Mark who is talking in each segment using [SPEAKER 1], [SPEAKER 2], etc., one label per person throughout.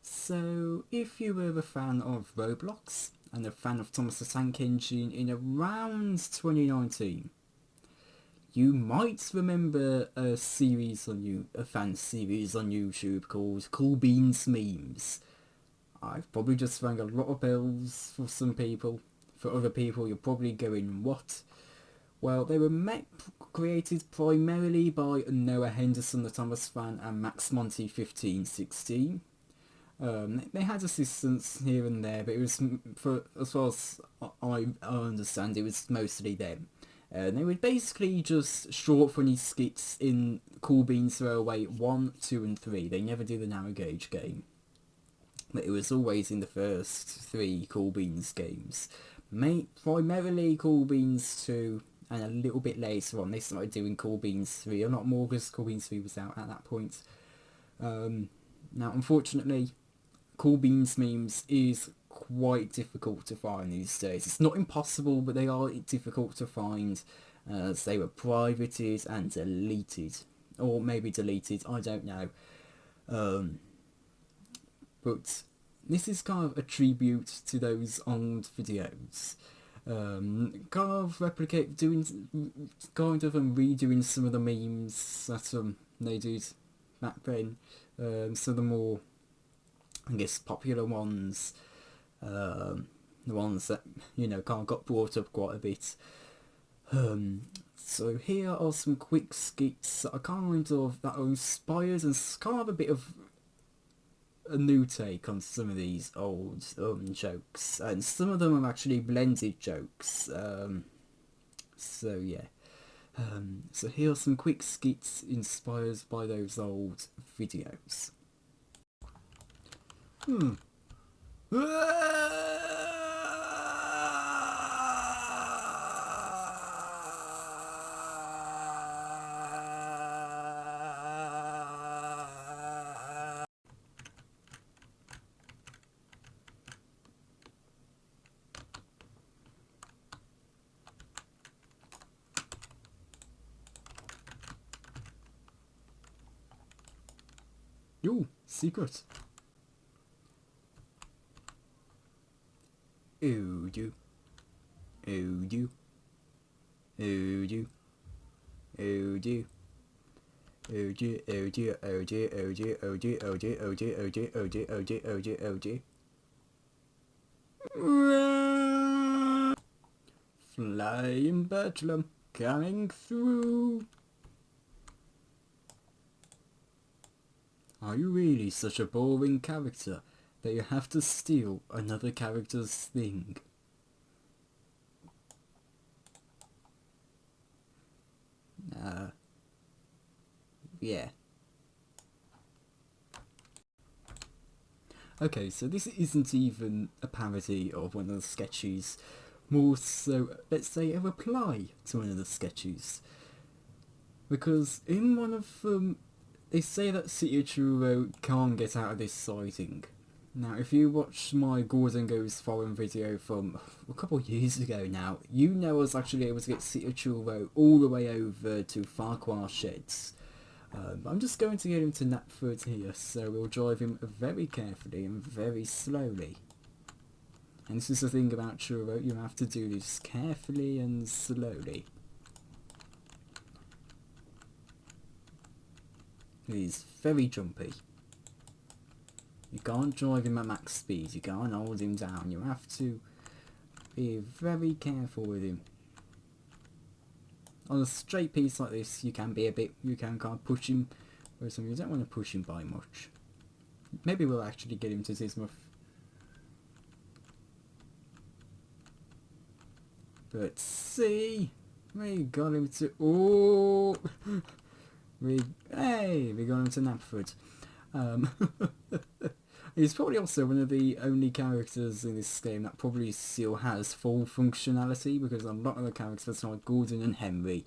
[SPEAKER 1] So, if you were a fan of Roblox and a fan of Thomas the Tank Engine in around 2019, you might remember a fan series on YouTube called Cool Beans Memes. I've probably just rang a lot of bells for some people. For other people, you're probably going, what? Well, they were created primarily by Noah Henderson, the Thomas fan, and Max Monty 1516. They had assistants here and there, but it was, for as far as I understand, it was mostly them. They were basically just short, funny skits in Cool Beans Throwaway 1, 2 and 3. They never did the narrow gauge game. But it was always in the first 3 Cool Beans games. Primarily Cool Beans 2, and a little bit later on they started doing Cool Beans 3. A lot more because Cool Beans 3 was out at that point. Now, unfortunately, Cool Beans memes is quite difficult to find these days. It's not impossible, but they are difficult to find, as they were privated and deleted. Or maybe deleted, I don't know. But this is kind of a tribute to those old videos. Kind of redoing some of the memes that they did back then. Some of the more, I guess, popular ones, the ones that, kind of got brought up quite a bit. So here are some quick skits that are inspired and kind of a bit of a new take on some of these old jokes, and some of them are actually blended jokes. So yeah. So here are some quick skits inspired by those old videos. Ooh, secret. Oh do. Oh do. Oh do. Oh do. Oh do, oh do, oh do, oh do, oh do, oh do, oh do, oh do, oh do, oh do, oh do, oh do. Flying BERTRAM coming through. Are you really such a boring character that you have to steal another character's thing? Yeah. Okay, so this isn't even a parody of one of the sketches, more so, let's say, a reply to one of the sketches. Because in one of them, they say that City of Churro can't get out of this sighting. Now, if you watch my Gordon Goes Foreign video from a couple of years ago now, you know I was actually able to get City of Churro all the way over to Farquhar Sheds. I'm just going to get him to Knapford here, so we'll drive him very carefully and very slowly. And this is the thing about Churro, you have to do this carefully and slowly. He's very jumpy. You can't drive him at max speed, you can't hold him down, you have to be very careful with him. On a straight piece like this, you can kind of push him, whereas you don't want to push him by much. Maybe we'll actually get him to Tismuth. But see, we got him to, we got him to Knapford. He's probably also one of the only characters in this game that probably still has full functionality, because a lot of the characters like Gordon and Henry,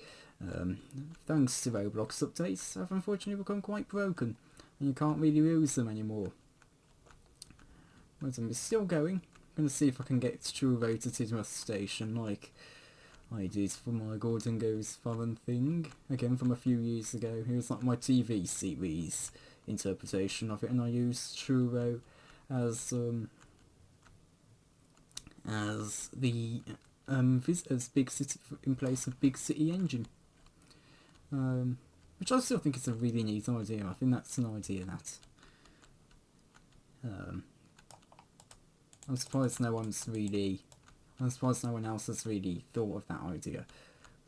[SPEAKER 1] thanks to Roblox updates, have unfortunately become quite broken, and you can't really use them anymore. But I'm still going. I'm going to see if I can get Churro to Tidmouth Station like I did for my Gordon Goes Foreign thing, again from a few years ago. It was like my TV series interpretation of it, and I used Churro as the as big city in place of big city engine, which I still think is a really neat idea. I think that's an idea that I'm surprised no one else has really thought of that idea.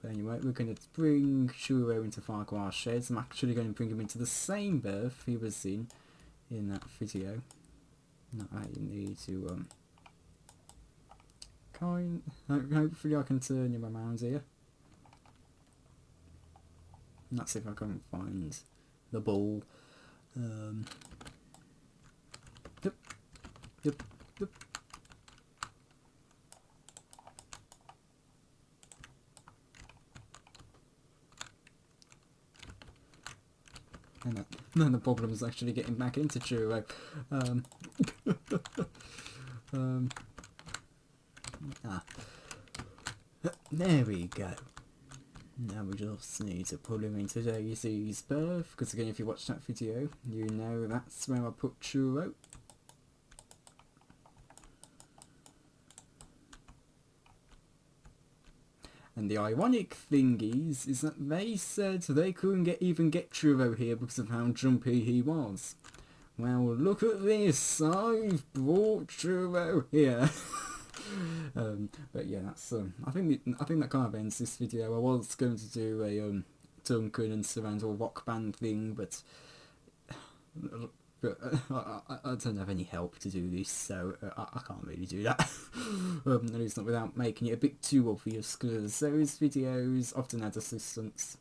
[SPEAKER 1] But anyway, we're going to bring Shuro into Farquhar's sheds. I'm actually going to bring him into the same berth he was in that video. No, I need to hopefully I can turn him around here. And let's see if I can find the ball. Yep. And then the problem is actually getting back into Churro. There we go. Now we just need to pull him into Daisy's berth, because again, if you watch that video, you know that's where I put Churro. And the ironic thing is that they said they couldn't even get Churro here because of how jumpy he was. Well, look at this, I've brought Churro here. But yeah, that's I think that kind of ends this video. I was going to do a Duncan and Surrender rock band thing, but I don't have any help to do this, so I can't really do that. At least not without making it a bit too obvious, because those videos often had assistance,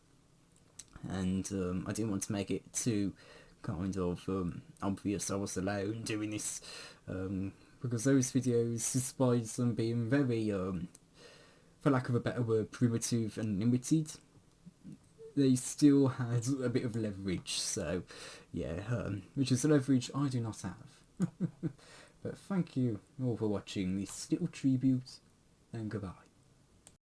[SPEAKER 1] and I didn't want to make it too kind of obvious I was alone doing this, because those videos, despite them being very, for lack of a better word, primitive and limited, they still had a bit of leverage, so yeah, which is a leverage I do not have. But thank you all for watching this little tribute, and goodbye.